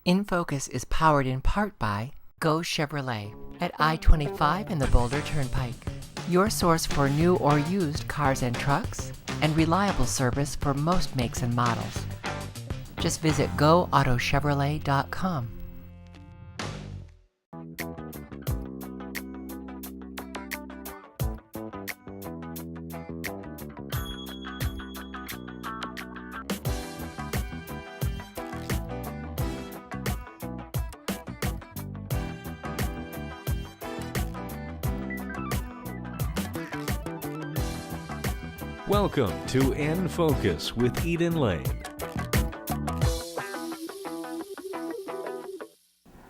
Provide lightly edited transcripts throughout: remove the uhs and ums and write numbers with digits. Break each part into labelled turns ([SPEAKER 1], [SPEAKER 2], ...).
[SPEAKER 1] In Focus is powered in part by Go Chevrolet at I-25 and the Boulder Turnpike. Your source for new or used cars and trucks, and reliable service for most makes and models. Just visit goautochevrolet.com.
[SPEAKER 2] Welcome to In Focus with Eden Lane.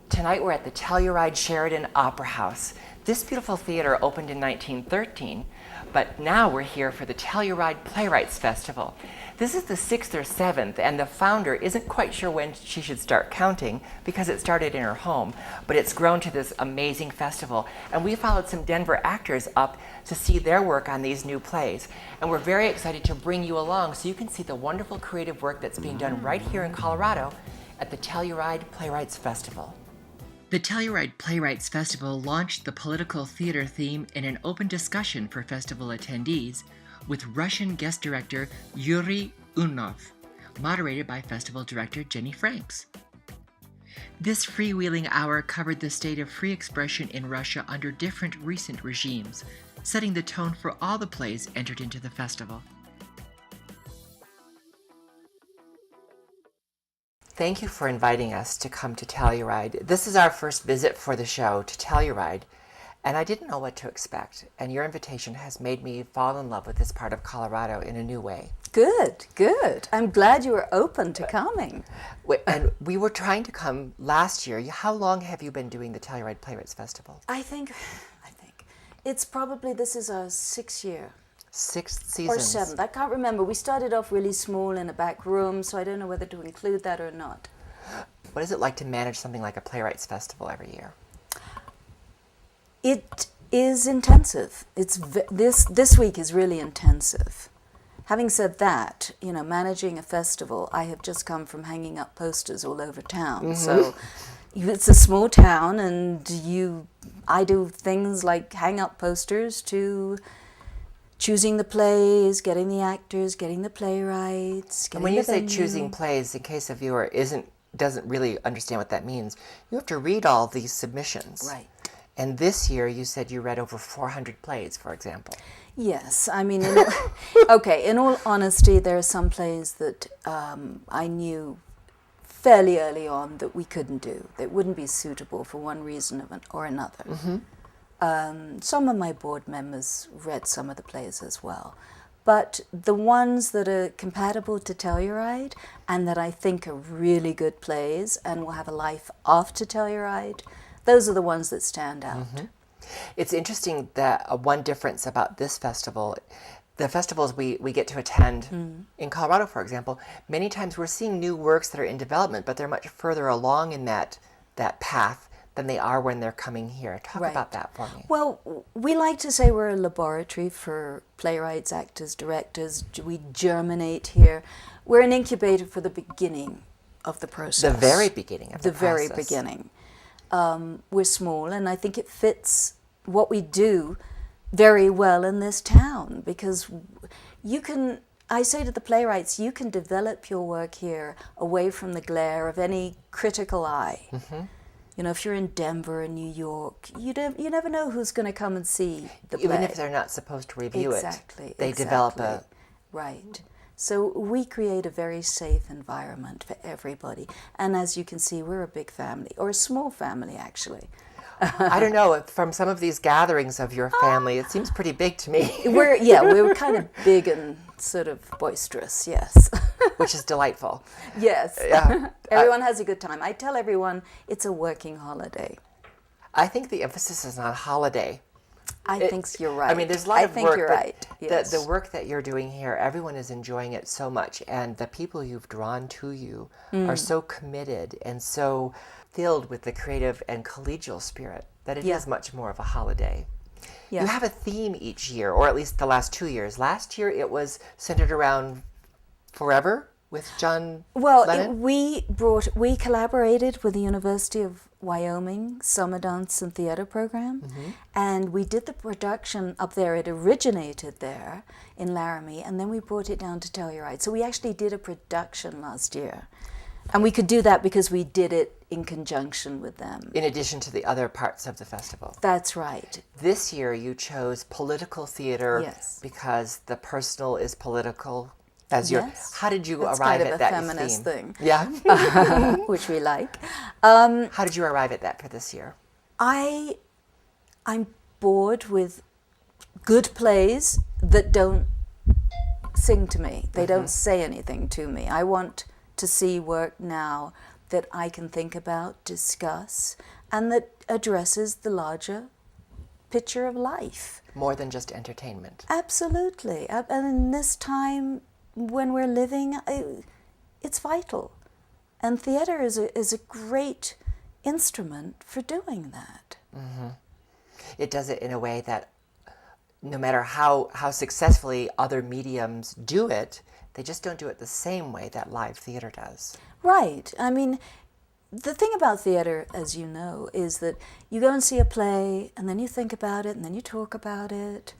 [SPEAKER 1] Tonight we're at the Telluride Sheridan Opera House. This beautiful theater opened in 1913, but now we're here for the Telluride Playwrights Festival. This is the 6th or 7th, and the founder isn't quite sure when she should start counting because it started in her home, but it's grown to this amazing festival. And we followed some Denver actors up to see their work on these new plays. And we're very excited to bring you along so you can see the wonderful creative work that's being done right here in Colorado at the Telluride Playwrights Festival. The Telluride Playwrights Festival launched the political theater theme in an open discussion for festival attendees with Russian guest director Yuri Unov, moderated by festival director Jennie Franks. This freewheeling hour covered the state of free expression in Russia under different recent regimes, setting the tone for all the plays entered into the festival. Thank you for inviting us to come to Telluride. This is our first visit for the show to Telluride, and I didn't know what to expect, and your invitation has made me fall in love with this part of Colorado in a new way.
[SPEAKER 3] Good, good. I'm glad you were open to coming.
[SPEAKER 1] And we were trying to come last year. How long have you been doing the Telluride Playwrights Festival?
[SPEAKER 3] I think it's probably, this is our 6th year.
[SPEAKER 1] 6th season.
[SPEAKER 3] Or 7th, I can't remember. We started off really small in a back room, so I don't know whether to include that or not.
[SPEAKER 1] What is it like to manage something like a Playwrights Festival every year?
[SPEAKER 3] It is intensive. This week is really intensive. Having said that, you know, managing a festival, I have just come from hanging up posters all over town. Mm-hmm. So it's a small town, and I do things like hang up posters to choosing the plays, getting the actors, getting the playwrights.
[SPEAKER 1] And when you say choosing plays, in case a viewer doesn't really understand what that means, you have to read all these submissions.
[SPEAKER 3] Right.
[SPEAKER 1] And this year, you said you read over 400 plays, for example.
[SPEAKER 3] Yes, I mean, in all honesty, there are some plays that I knew fairly early on that we couldn't do, that wouldn't be suitable for one reason or another. Mm-hmm. Some of my board members read some of the plays as well. But the ones that are compatible to Telluride and that I think are really good plays and will have a life after Telluride, those are the ones that stand out. Mm-hmm.
[SPEAKER 1] It's interesting that one difference about this festival, the festivals we get to attend in Colorado, for example, many times we're seeing new works that are in development, but they're much further along in that path than they are when they're coming here. Talk about that for me.
[SPEAKER 3] Well, we like to say we're a laboratory for playwrights, actors, directors. We germinate here. We're an incubator for the beginning of the process.
[SPEAKER 1] The very beginning of the process.
[SPEAKER 3] The very beginning. We're small, and I think it fits what we do very well in this town, because I say to the playwrights, you can develop your work here away from the glare of any critical eye. Mm-hmm. You know, if you're in Denver or New York, you never know who's going to come and see the play.
[SPEAKER 1] Even if they're not supposed to review it, they develop a...
[SPEAKER 3] Right. So we create a very safe environment for everybody. And as you can see, we're a big family, or a small family, actually.
[SPEAKER 1] I don't know, from some of these gatherings of your family, it seems pretty big to me.
[SPEAKER 3] We're kind of big and sort of boisterous, yes.
[SPEAKER 1] Which is delightful.
[SPEAKER 3] Yes. Everyone has a good time. I tell everyone it's a working holiday.
[SPEAKER 1] I think the emphasis is on holiday.
[SPEAKER 3] I think you're right.
[SPEAKER 1] I mean, there's a lot of work. I think
[SPEAKER 3] you're right. Yes.
[SPEAKER 1] The work that you're doing here, everyone is enjoying it so much, and the people you've drawn to you are so committed and so filled with the creative and collegial spirit that it is much more of a holiday. Yeah. You have a theme each year, or at least the last 2 years. Last year it was centered around forever. with John
[SPEAKER 3] Well,
[SPEAKER 1] Lennon?
[SPEAKER 3] we collaborated with the University of Wyoming Summer Dance and Theater Program, and we did the production up there. It originated there in Laramie, and then we brought it down to Telluride. So we actually did a production last year, and we could do that because we did it in conjunction with them.
[SPEAKER 1] In addition to the other parts of the festival.
[SPEAKER 3] That's right.
[SPEAKER 1] This year you chose political theater
[SPEAKER 3] Yes.
[SPEAKER 1] because the personal is political. As your,
[SPEAKER 3] Yes.
[SPEAKER 1] how did you
[SPEAKER 3] That's
[SPEAKER 1] arrive
[SPEAKER 3] kind of
[SPEAKER 1] at
[SPEAKER 3] a
[SPEAKER 1] that
[SPEAKER 3] feminist
[SPEAKER 1] theme?
[SPEAKER 3] thing.
[SPEAKER 1] Yeah.
[SPEAKER 3] Which we like.
[SPEAKER 1] How did you arrive at that for this year?
[SPEAKER 3] I'm bored with good plays that don't sing to me. They don't say anything to me. I want to see work now that I can think about, discuss, and that addresses the larger picture of life.
[SPEAKER 1] More than just entertainment.
[SPEAKER 3] Absolutely. And in this time when we're living, it's vital. And theater is a great instrument for doing that.
[SPEAKER 1] It does it in a way that no matter how successfully other mediums do it, they just don't do it the same way that live theater does.
[SPEAKER 3] Right. I mean, the thing about theater, as you know, is that you go and see a play, and then you think about it, and then you talk about it,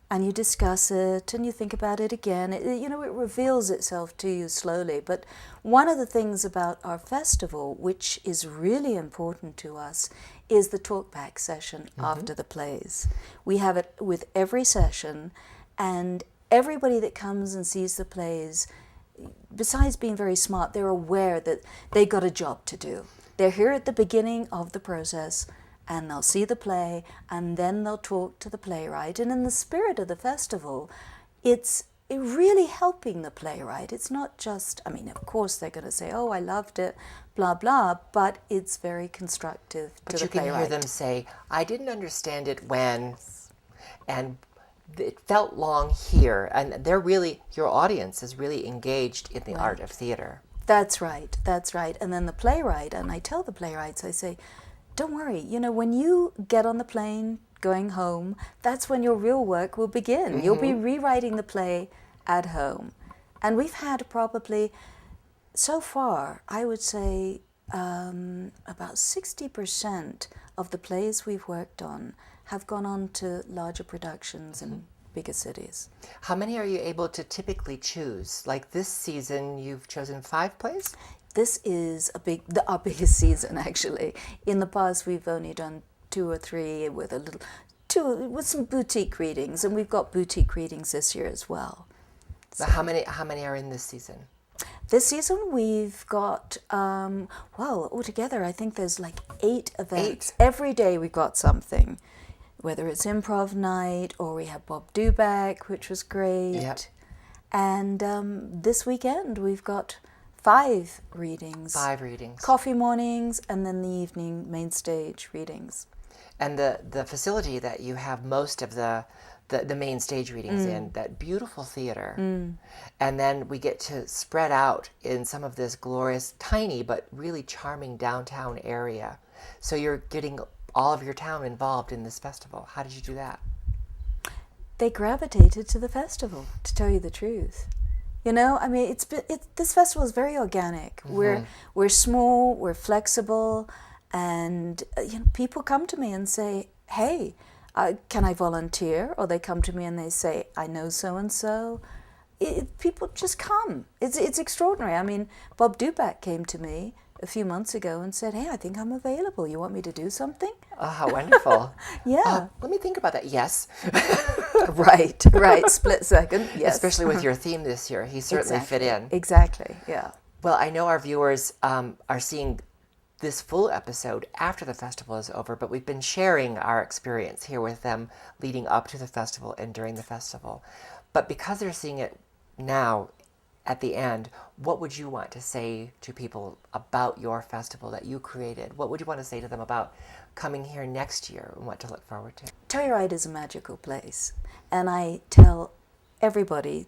[SPEAKER 3] and you discuss it, and you think about it again. It reveals itself to you slowly. But one of the things about our festival, which is really important to us, is the talkback session after the plays. We have it with every session, and everybody that comes and sees the plays, besides being very smart, they're aware that they got a job to do. They're here at the beginning of the process, and they'll see the play, and then they'll talk to the playwright. And in the spirit of the festival, it's really helping the playwright. It's not just, I mean, of course they're going to say, oh, I loved it, blah, blah, but it's very constructive to the playwright.
[SPEAKER 1] But you can hear them say, I didn't understand it when, and it felt long here. And they're really, your audience is really engaged in the art of theater.
[SPEAKER 3] That's right, that's right. And then the playwright, and I tell the playwrights, I say, don't worry, when you get on the plane going home, that's when your real work will begin. You'll be rewriting the play at home. And we've had probably, so far, I would say about 60% of the plays we've worked on have gone on to larger productions in bigger cities.
[SPEAKER 1] How many are you able to typically choose? Like this season, you've chosen 5 plays?
[SPEAKER 3] This is our biggest season, actually. In the past, we've only done 2 or 3 with some boutique readings, and we've got boutique readings this year as well.
[SPEAKER 1] So how many are in this season?
[SPEAKER 3] This season we've got, altogether I think there's like 8 events.
[SPEAKER 1] 8?
[SPEAKER 3] Every day we've got something, whether it's improv night or we have Bob Duback, which was great.
[SPEAKER 1] Yep.
[SPEAKER 3] And this weekend we've got 5 readings.
[SPEAKER 1] 5 readings.
[SPEAKER 3] Coffee mornings, and then the evening main stage readings.
[SPEAKER 1] And the facility that you have most of the main stage readings in, that beautiful theater. And then we get to spread out in some of this glorious, tiny, but really charming downtown area. So you're getting all of your town involved in this festival. How did you do that?
[SPEAKER 3] They gravitated to the festival, to tell you the truth. I mean, this festival is very organic. We're small, we're flexible, and people come to me and say, hey, can I volunteer? Or they come to me and they say, I know so-and-so. People just come. It's extraordinary. I mean, Bob Duback came to me a few months ago and said, hey, I think I'm available. You want me to do something?
[SPEAKER 1] Oh, how wonderful.
[SPEAKER 3] Yeah.
[SPEAKER 1] Let me think about that. Yes.
[SPEAKER 3] Right. Split second. Yes.
[SPEAKER 1] Especially with your theme this year. He certainly fit in.
[SPEAKER 3] Exactly, yeah.
[SPEAKER 1] Well, I know our viewers are seeing this full episode after the festival is over, but we've been sharing our experience here with them leading up to the festival and during the festival. But because they're seeing it now at the end, what would you want to say to people about your festival that you created? What would you want to say to them about coming here next year and what to look forward to?
[SPEAKER 3] Telluride is a magical place, and I tell everybody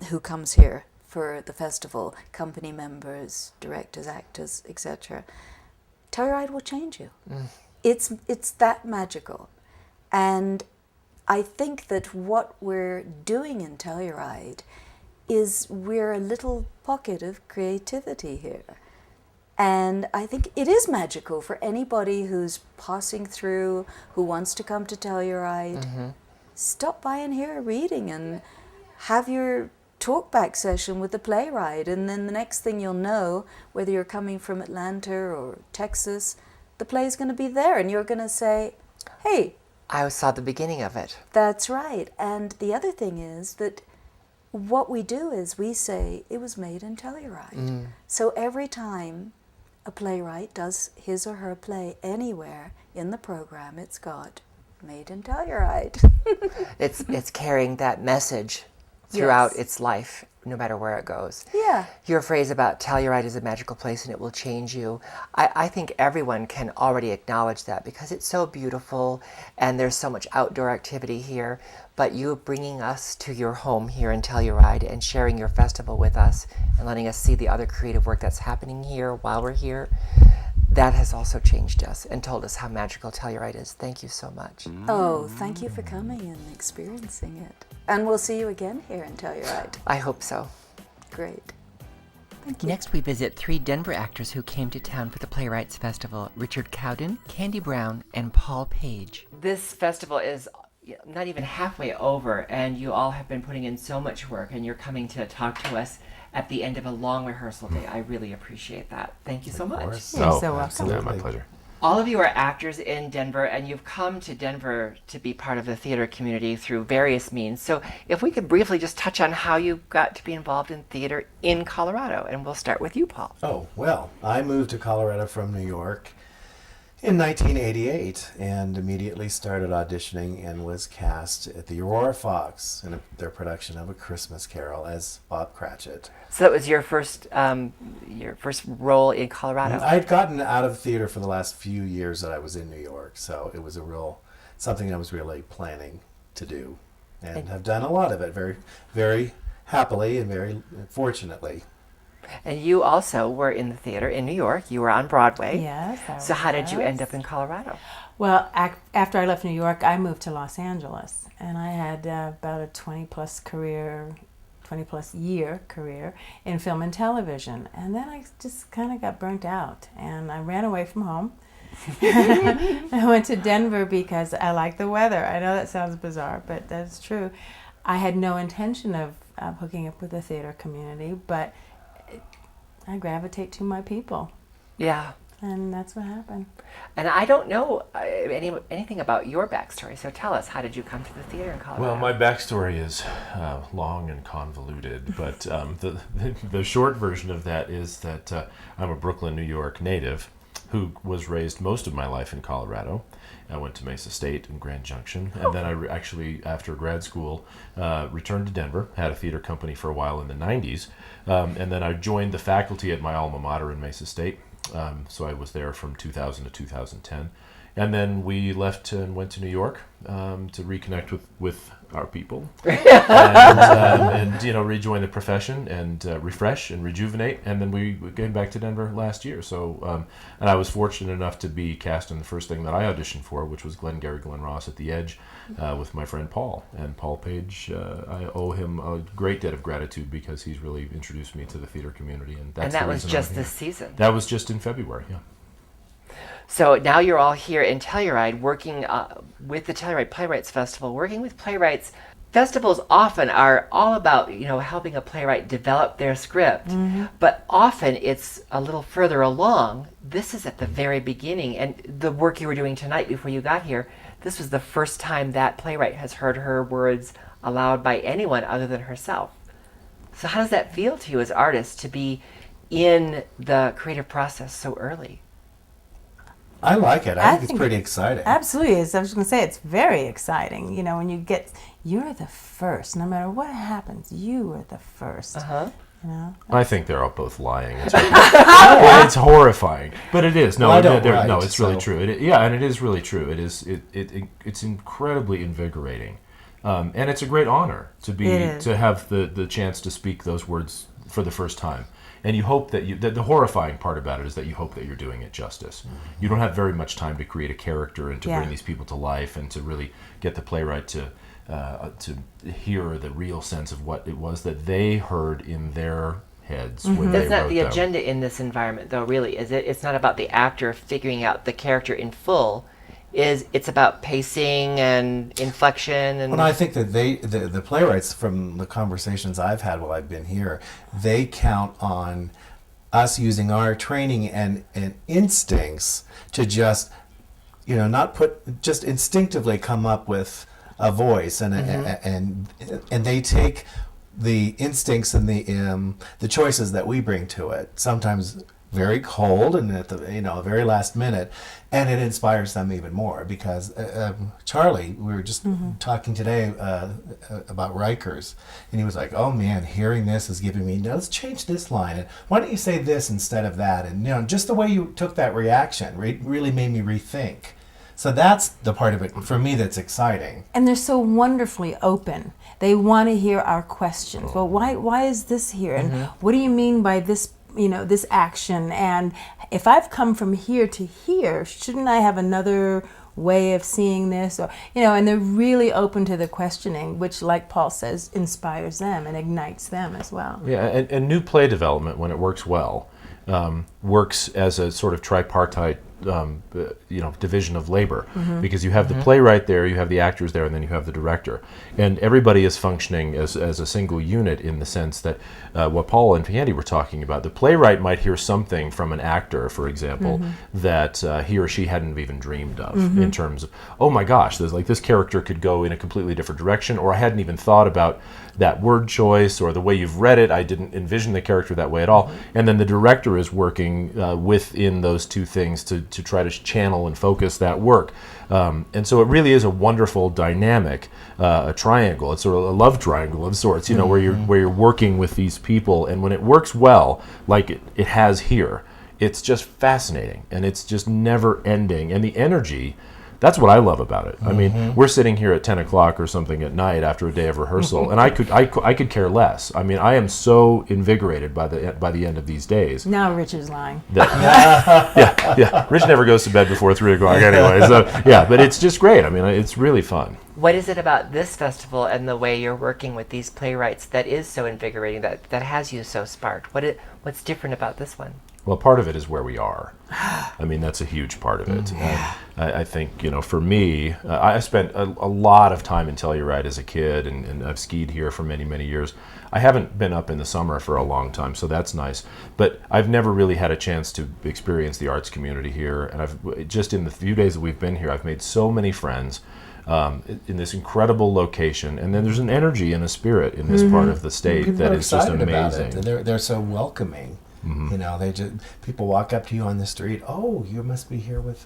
[SPEAKER 3] who comes here for the festival, company members, directors, actors, etc., Telluride will change you. It's that magical. And I think that what we're doing in Telluride is we're a little pocket of creativity here. And I think it is magical for anybody who's passing through, who wants to come to Telluride. Stop by and hear a reading and have your talkback session with the playwright. And then the next thing you'll know, whether you're coming from Atlanta or Texas, the play's going to be there and you're going to say, hey,
[SPEAKER 1] I saw the beginning of it.
[SPEAKER 3] that's right. And the other thing is that what we do is we say it was made in Telluride. So every time a playwright does his or her play anywhere in the program, it's got made in Telluride.
[SPEAKER 1] It's carrying that message throughout
[SPEAKER 3] Yes.
[SPEAKER 1] its life, no matter where it goes.
[SPEAKER 3] Yeah.
[SPEAKER 1] Your phrase about Telluride is a magical place and it will change you, I think everyone can already acknowledge that because it's so beautiful and there's so much outdoor activity here. But you bringing us to your home here in Telluride and sharing your festival with us and letting us see the other creative work that's happening here while we're here, that has also changed us and told us how magical Telluride is. Thank you so much.
[SPEAKER 3] Oh, thank you for coming and experiencing it. And we'll see you again here in Telluride.
[SPEAKER 1] I hope so.
[SPEAKER 3] Great.
[SPEAKER 1] Next, we visit 3 Denver actors who came to town for the Playwrights Festival: Richard Cowden, Candy Brown, and Paul Page. This festival is not even halfway over, and you all have been putting in so much work, and you're coming to talk to us at the end of a long rehearsal day. I really appreciate that. Thank you so much.
[SPEAKER 4] You're so welcome.
[SPEAKER 5] Absolutely. My pleasure.
[SPEAKER 1] All of you are actors in Denver, and you've come to Denver to be part of the theater community through various means. So if we could briefly just touch on how you got to be involved in theater in Colorado, and we'll start with you, Paul.
[SPEAKER 4] Oh, well, I moved to Colorado from New York in 1988 and immediately started auditioning and was cast at the Aurora Fox in their production of A Christmas Carol as Bob Cratchit.
[SPEAKER 1] So that was your first role in Colorado.
[SPEAKER 4] I had gotten out of theater for the last few years that I was in New York, so it was something I was really planning to do, and have done a lot of it very, very happily and very fortunately.
[SPEAKER 1] And you also were in the theater in New York. You were on Broadway.
[SPEAKER 5] Yes.
[SPEAKER 1] So how did you end up in Colorado?
[SPEAKER 5] Well, after I left New York, I moved to Los Angeles, and I had about a 20-plus year career in film and television. And then I just kind of got burnt out, and I ran away from home. I went to Denver because I like the weather. I know that sounds bizarre, but that's true. I had no intention of hooking up with the theater community, but I gravitate to my people.
[SPEAKER 1] Yeah.
[SPEAKER 5] And that's what happened.
[SPEAKER 1] And I don't know anything about your backstory, so tell us, how did you come to the theater in Colorado?
[SPEAKER 6] Well, my backstory is long and convoluted, but the short version of that is that I'm a Brooklyn, New York native who was raised most of my life in Colorado. I went to Mesa State and Grand Junction, and then I actually, after grad school, returned to Denver, had a theater company for a while in the 90s, and then I joined the faculty at my alma mater in Mesa State. So I was there from 2000 to 2010. And then we left and went to New York to reconnect with our people and rejoin the profession and refresh and rejuvenate. And then we came back to Denver last year. So and I was fortunate enough to be cast in the first thing that I auditioned for, which was Glenn Ross at The Edge with my friend Paul. And Paul Page, I owe him a great debt of gratitude because he's really introduced me to the theater community. And that
[SPEAKER 1] was just this season?
[SPEAKER 6] That was just in February, yeah.
[SPEAKER 1] So now you're all here in Telluride working with the Telluride Playwrights Festival, working with playwrights. Festivals often are all about, helping a playwright develop their script, but often it's a little further along. This is at the very beginning, and the work you were doing tonight before you got here, this was the first time that playwright has heard her words aloud by anyone other than herself. So how does that feel to you as artists to be in the creative process so early?
[SPEAKER 4] I like it. I think it's pretty exciting.
[SPEAKER 5] Absolutely. I was going to say, it's very exciting. When you're the first. No matter what happens, you are the first.
[SPEAKER 6] I think they're all both lying. It's horrifying, but it is. No, it's really true. And it is really true. It is. It's incredibly invigorating, and it's a great honor to have the chance to speak those words for the first time. And you hope that the horrifying part about it is that you hope that you're doing it justice. Mm-hmm. You don't have very much time to create a character and to bring these people to life and to really get the playwright to to hear the real sense of what it was that they heard in their heads when they
[SPEAKER 1] That's not
[SPEAKER 6] wrote
[SPEAKER 1] the
[SPEAKER 6] them.
[SPEAKER 1] agenda in this environment, though, really, is it? It's not about the actor figuring out the character in full. It's about pacing and inflection and...
[SPEAKER 4] Well, I think that the playwrights, from the conversations I've had while I've been here, they count on us using our training and instincts to just, just instinctively come up with a voice, and they take the instincts and the choices that we bring to it, sometimes very cold and at the very last minute, and it inspires them even more because Charlie, we were just talking today about Rikers, and he was like, oh man, hearing this is giving me, let's change this line, and why don't you say this instead of that, and just the way you took that reaction really made me rethink. So that's the part of it for me that's exciting.
[SPEAKER 5] And they're so wonderfully open. They want to hear our questions. Well, why is this here? And what do you mean by this, this action? And if I've come from here to here, shouldn't I have another way of seeing this? Or, and they're really open to the questioning, which, like Paul says, inspires them and ignites them as well.
[SPEAKER 6] Yeah, and new play development, when it works well, works as a sort of tripartite division of labor, because you have the playwright there, you have the actors there, and then you have the director, and everybody is functioning as a single unit, in the sense that what Paul and Andy were talking about, the playwright might hear something from an actor, for example, that he or she hadn't even dreamed of, in terms of, oh my gosh, there's like this character could go in a completely different direction, or I hadn't even thought about that word choice, or the way you've read it, I didn't envision the character that way at all. And then the director is working within those two things to try to channel and focus that work. And so it really is a wonderful dynamic, a triangle. It's sort of a love triangle of sorts, where you're working with these people, and when it works well, like it has here, it's just fascinating, and it's just never ending, and the energy. That's what I love about it. I mean, we're sitting here at 10 o'clock or something at night after a day of rehearsal, and I could care less. I mean, I am so invigorated by the end of these days.
[SPEAKER 5] Now Rich is lying.
[SPEAKER 6] Yeah. Rich never goes to bed before 3 o'clock anyway. So yeah, but it's just great. I mean, it's really fun.
[SPEAKER 1] What is it about this festival and the way you're working with these playwrights that is so invigorating, that has you so sparked? What's different about this one?
[SPEAKER 6] Well, part of it is where we are. I mean, that's a huge part of it. I think, for me, I spent a lot of time in Telluride as a kid, and I've skied here for many, many years. I haven't been up in the summer for a long time, so that's nice. But I've never really had a chance to experience the arts community here. And I've just in the few days that we've been here, I've made so many friends in this incredible location. And then there's an energy and a spirit in this part of the state
[SPEAKER 4] People
[SPEAKER 6] that
[SPEAKER 4] are
[SPEAKER 6] is just
[SPEAKER 4] excited about
[SPEAKER 6] amazing.
[SPEAKER 4] it. They're so welcoming. People walk up to you on the street. Oh, you must be here with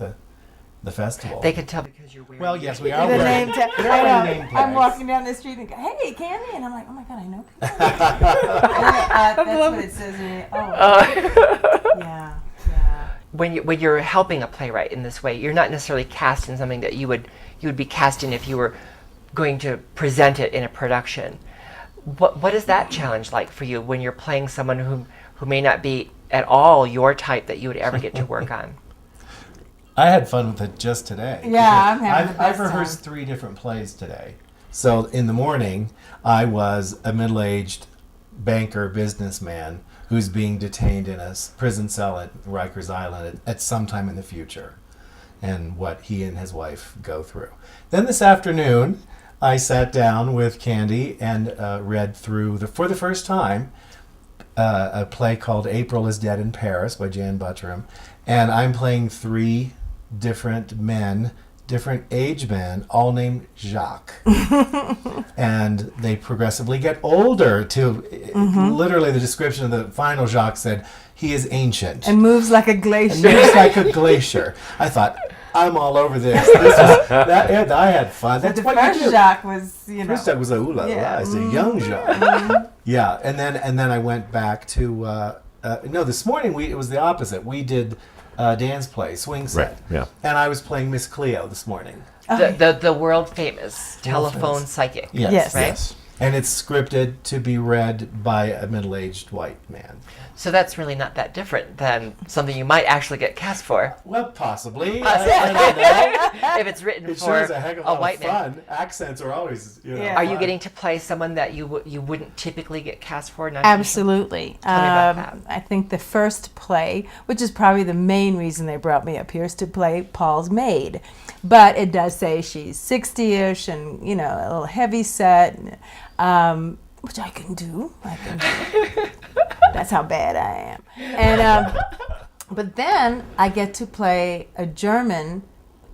[SPEAKER 4] the festival.
[SPEAKER 1] They can tell because you're wearing...
[SPEAKER 4] Well, yes, we are
[SPEAKER 5] The
[SPEAKER 4] wearing.
[SPEAKER 5] name tag.
[SPEAKER 4] we are wearing name
[SPEAKER 5] I'm
[SPEAKER 4] tags.
[SPEAKER 5] walking down the street and go, hey, Candy, and I'm like, oh my God, I know people. That's what it says. Yeah.
[SPEAKER 1] When you're helping a playwright in this way, you're not necessarily cast in something that you would be cast in if you were going to present it in a production. What is that challenge like for you when you're playing someone who may not be at all your type that you would ever get to work on?
[SPEAKER 4] I had fun with it just today.
[SPEAKER 5] Yeah, I'm having the best
[SPEAKER 4] I've rehearsed 3 different plays today. So in the morning, I was a middle-aged banker businessman who's being detained in a prison cell at Rikers Island at some time in the future, and what he and his wife go through. Then this afternoon, I sat down with Candy and read through, for the first time, a play called April is Dead in Paris by Jan Buttram, and I'm playing 3 different men, different age men, all named Jacques. And they progressively get older to literally the description of the final Jacques said, he is ancient.
[SPEAKER 5] And moves like a glacier.
[SPEAKER 4] And moves like a glacier. I thought, I'm all over this. I had fun. That's
[SPEAKER 5] the
[SPEAKER 4] what
[SPEAKER 5] first
[SPEAKER 4] you do.
[SPEAKER 5] Jacques was,
[SPEAKER 4] First Jacques was a ooh la la. It's a young Jacques. Yeah, and then I went back to this morning it was the opposite. We did Dan's play, Swing Set.
[SPEAKER 6] Right, yeah.
[SPEAKER 4] And I was playing Miss Cleo this morning.
[SPEAKER 1] The world famous telephone psychic.
[SPEAKER 4] Yes.
[SPEAKER 1] Right?
[SPEAKER 6] Yes.
[SPEAKER 4] And it's scripted to be read by a middle-aged white man.
[SPEAKER 1] So that's really not that different than something you might actually get cast for.
[SPEAKER 4] Well, possibly. I don't know.
[SPEAKER 1] If it's written
[SPEAKER 4] It
[SPEAKER 1] for
[SPEAKER 4] sure is a heck of a lot
[SPEAKER 1] white
[SPEAKER 4] of
[SPEAKER 1] man.
[SPEAKER 4] fun. Accents are always,
[SPEAKER 5] Yeah.
[SPEAKER 1] Are you
[SPEAKER 4] fun.
[SPEAKER 1] getting to play someone that you wouldn't typically get cast for? Not
[SPEAKER 5] Absolutely.
[SPEAKER 1] Tell me about that.
[SPEAKER 5] I think the first play, which is probably the main reason they brought me up here, is to play Paul's maid. But it does say she's 60-ish and, a little heavy set, which I can do. That's how bad I am. And but then I get to play a German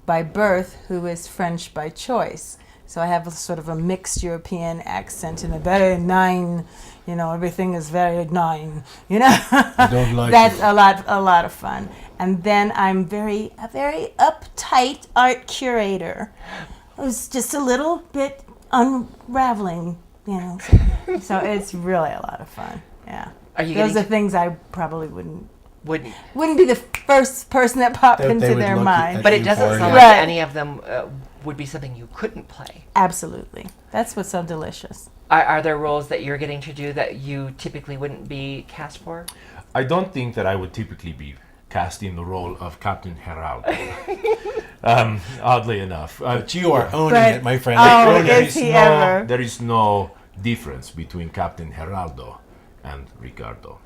[SPEAKER 5] by birth who is French by choice. So I have a sort of a mixed European accent and a very nine, everything is very nine,
[SPEAKER 4] I don't like
[SPEAKER 5] That's
[SPEAKER 4] it.
[SPEAKER 5] a lot of fun. And then I'm a very uptight art curator who's just a little bit unraveling, So it's really a lot of fun. Yeah.
[SPEAKER 1] Are you
[SPEAKER 5] Those
[SPEAKER 1] getting
[SPEAKER 5] are things I probably wouldn't
[SPEAKER 1] wouldn't?
[SPEAKER 5] be the first person that popped
[SPEAKER 4] That they
[SPEAKER 5] into
[SPEAKER 4] would
[SPEAKER 5] their
[SPEAKER 4] look
[SPEAKER 5] mind.
[SPEAKER 4] at
[SPEAKER 1] But it
[SPEAKER 4] you
[SPEAKER 1] doesn't
[SPEAKER 4] for
[SPEAKER 1] sound
[SPEAKER 4] it.
[SPEAKER 1] like
[SPEAKER 5] Right.
[SPEAKER 1] any of them would be something you couldn't play.
[SPEAKER 5] Absolutely. That's what's so delicious.
[SPEAKER 1] Are there roles that you're getting to do that you typically wouldn't be cast for?
[SPEAKER 6] I don't think that I would typically be casting the role of Captain Herald. Oddly enough.
[SPEAKER 4] But you are owning
[SPEAKER 5] But-
[SPEAKER 4] it, my friend.
[SPEAKER 5] Oh,
[SPEAKER 4] Owning
[SPEAKER 6] there
[SPEAKER 4] it.
[SPEAKER 5] is he ever?
[SPEAKER 6] There is no difference between Captain Geraldo and Ricardo.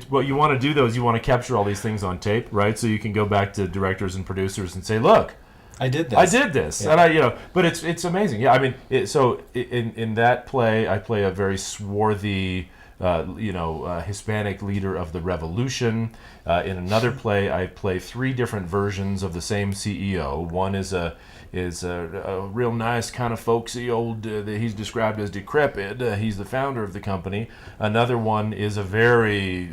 [SPEAKER 6] What you want to do though is you want to capture all these things on tape, right? So you can go back to directors and producers and say, "Look,
[SPEAKER 4] I did this.
[SPEAKER 6] I did this,"
[SPEAKER 4] Yeah.
[SPEAKER 6] and but it's amazing. Yeah, I mean, in that play, I play a very swarthy, Hispanic leader of the revolution. In another play, I play 3 different versions of the same CEO. One is a real nice kind of folksy old. He's described as decrepit. He's the founder of the company. Another one is a very,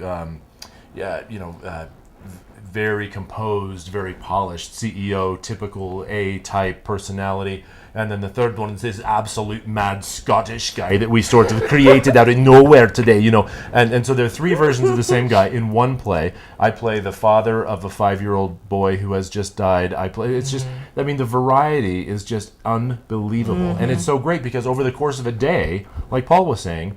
[SPEAKER 6] very composed, very polished CEO, typical A-type personality. And then the third one is this absolute mad Scottish guy that we sort of created out of nowhere today, And so there are 3 versions of the same guy in one play. I play the father of a 5-year-old boy who has just died. The variety is just unbelievable. And it's so great because over the course of a day, like Paul was saying,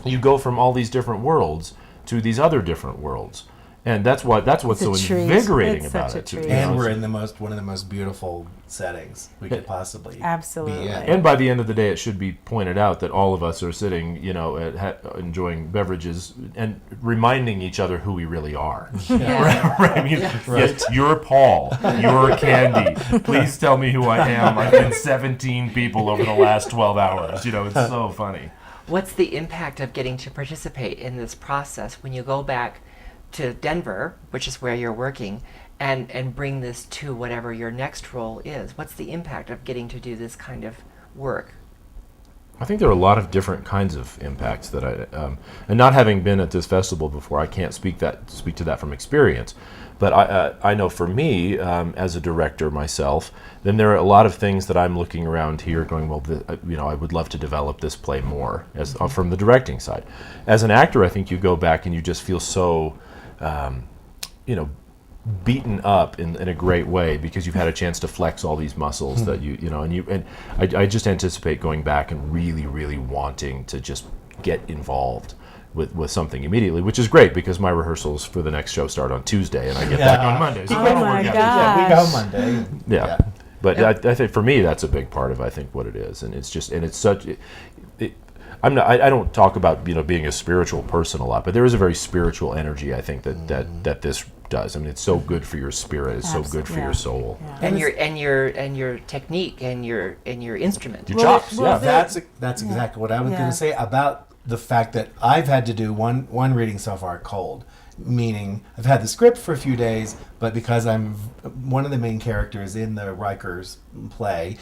[SPEAKER 6] you go from all these different worlds to these other different worlds. And that's what's so
[SPEAKER 5] It's a treat.
[SPEAKER 6] invigorating
[SPEAKER 5] It's
[SPEAKER 6] about
[SPEAKER 5] such a
[SPEAKER 6] it. too,
[SPEAKER 5] treat.
[SPEAKER 4] And we're in one of the most beautiful settings we could possibly
[SPEAKER 5] Absolutely.
[SPEAKER 4] be in.
[SPEAKER 6] And by the end of the day, it should be pointed out that all of us are sitting, enjoying beverages and reminding each other who we really are. Right? I mean, yes, you're Paul. You're Candy. Please tell me who I am. I've been 17 people over the last 12 hours. It's so funny.
[SPEAKER 1] What's the impact of getting to participate in this process when you go back to Denver, which is where you're working, and bring this to whatever your next role is? What's the impact of getting to do this kind of work?
[SPEAKER 6] I think there are a lot of different kinds of impacts that and not having been at this festival before, I can't speak to that from experience. But I know for me, as a director myself, then there are a lot of things that I'm looking around here going, well, I would love to develop this play more from the directing side. As an actor, I think you go back and you just feel so, beaten up in a great way because you've had a chance to flex all these muscles that I just anticipate going back and really, really wanting to just get involved with something immediately, which is great because my rehearsals for the next show start on Tuesday and I get back on Monday. So
[SPEAKER 5] Oh
[SPEAKER 6] that'll
[SPEAKER 5] my
[SPEAKER 6] work out.
[SPEAKER 5] God.
[SPEAKER 4] Yeah, we go Monday.
[SPEAKER 6] Yeah. But I think for me that's a big part of what it is, and it's just such. I don't talk about being a spiritual person a lot, but there is a very spiritual energy I think that this does. I mean, it's so good for your spirit. It's so good for your soul.
[SPEAKER 5] Yeah.
[SPEAKER 1] And your technique and your instrument.
[SPEAKER 6] Your chops.
[SPEAKER 5] well,
[SPEAKER 6] Yeah.
[SPEAKER 4] That's exactly what I was
[SPEAKER 5] Yeah.
[SPEAKER 4] going to say about the fact that I've had to do one reading so far cold, meaning I've had the script for a few days, but because I'm one of the main characters in the Rikers play,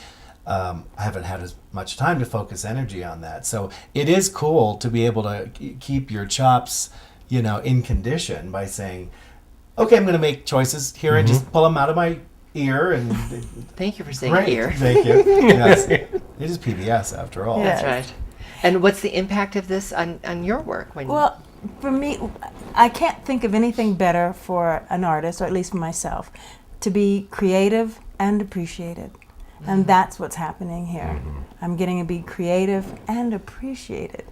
[SPEAKER 4] I haven't had as much time to focus energy on that. So it is cool to be able to keep your chops, in condition by saying, okay, I'm going to make choices here and just pull them out of my ear. And
[SPEAKER 1] Thank you for saying
[SPEAKER 4] great.
[SPEAKER 1] ear.
[SPEAKER 4] Thank you. Yes. It is PBS after all.
[SPEAKER 5] Yeah.
[SPEAKER 1] That's right. And what's the impact of this on your work?
[SPEAKER 5] Well, for me, I can't think of anything better for an artist, or at least for myself, to be creative and appreciated. And that's what's happening here. I'm getting to be creative and appreciated.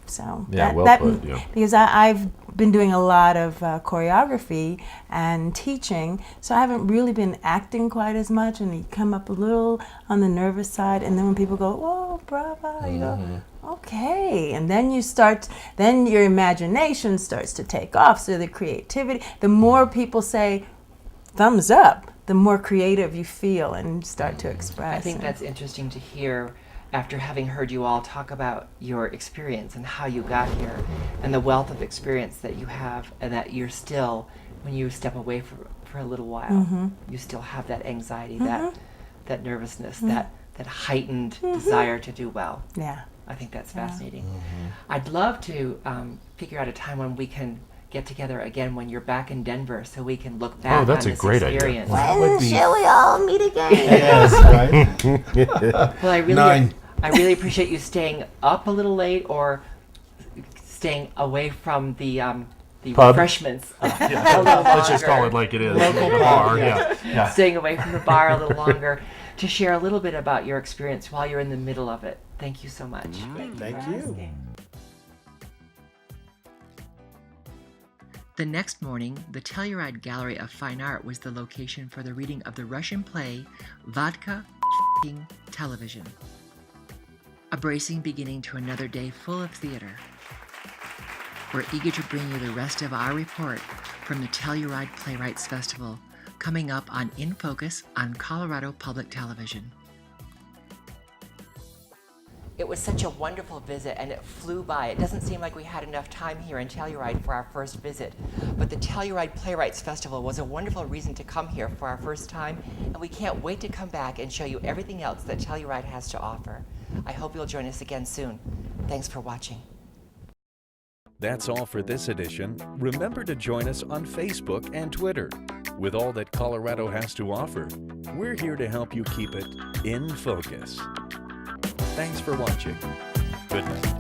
[SPEAKER 5] So
[SPEAKER 6] Yeah, well put, yeah.
[SPEAKER 5] Because I've been doing a lot of choreography and teaching, so I haven't really been acting quite as much, and you come up a little on the nervous side, and then when people go, "Whoa, brava," you go, "Okay," and then then your imagination starts to take off. So the creativity, the more people say, "Thumbs up," the more creative you feel and start to express.
[SPEAKER 1] I think that's interesting to hear after having heard you all talk about your experience and how you got here and the wealth of experience that you have, and that you're still, when you step away for a little while, you still have that anxiety, that nervousness, that heightened desire to do well.
[SPEAKER 5] Yeah.
[SPEAKER 1] I think that's fascinating. I'd love to figure out a time when we can get together again when you're back in Denver, so we can look back
[SPEAKER 6] that's
[SPEAKER 1] on
[SPEAKER 6] a
[SPEAKER 1] this
[SPEAKER 6] great idea.
[SPEAKER 1] experience.
[SPEAKER 3] When shall we all meet again?
[SPEAKER 4] Yes, right?
[SPEAKER 1] Well,
[SPEAKER 4] Nine.
[SPEAKER 1] I really appreciate you staying up a little late, or staying away from the
[SPEAKER 6] Pub?
[SPEAKER 1] refreshments.
[SPEAKER 6] Yeah. Let's just call it like it is.
[SPEAKER 1] Local
[SPEAKER 6] the
[SPEAKER 1] pub,
[SPEAKER 6] bar, yeah.
[SPEAKER 1] Staying away from the bar a little longer to share a little bit about your experience while you're in the middle of it. Thank you so much.
[SPEAKER 4] Thank you.
[SPEAKER 1] The next morning, the Telluride Gallery of Fine Art was the location for the reading of the Russian play Vodka Television. A bracing beginning to another day full of theater. We're eager to bring you the rest of our report from the Telluride Playwrights Festival, coming up on In Focus on Colorado Public Television. It was such a wonderful visit, and it flew by. It doesn't seem like we had enough time here in Telluride for our first visit, but the Telluride Playwrights Festival was a wonderful reason to come here for our first time, and we can't wait to come back and show you everything else that Telluride has to offer. I hope you'll join us again soon. Thanks for watching.
[SPEAKER 2] That's all for this edition. Remember to join us on Facebook and Twitter. With all that Colorado has to offer, we're here to help you keep it in focus. Thanks for watching. Good night.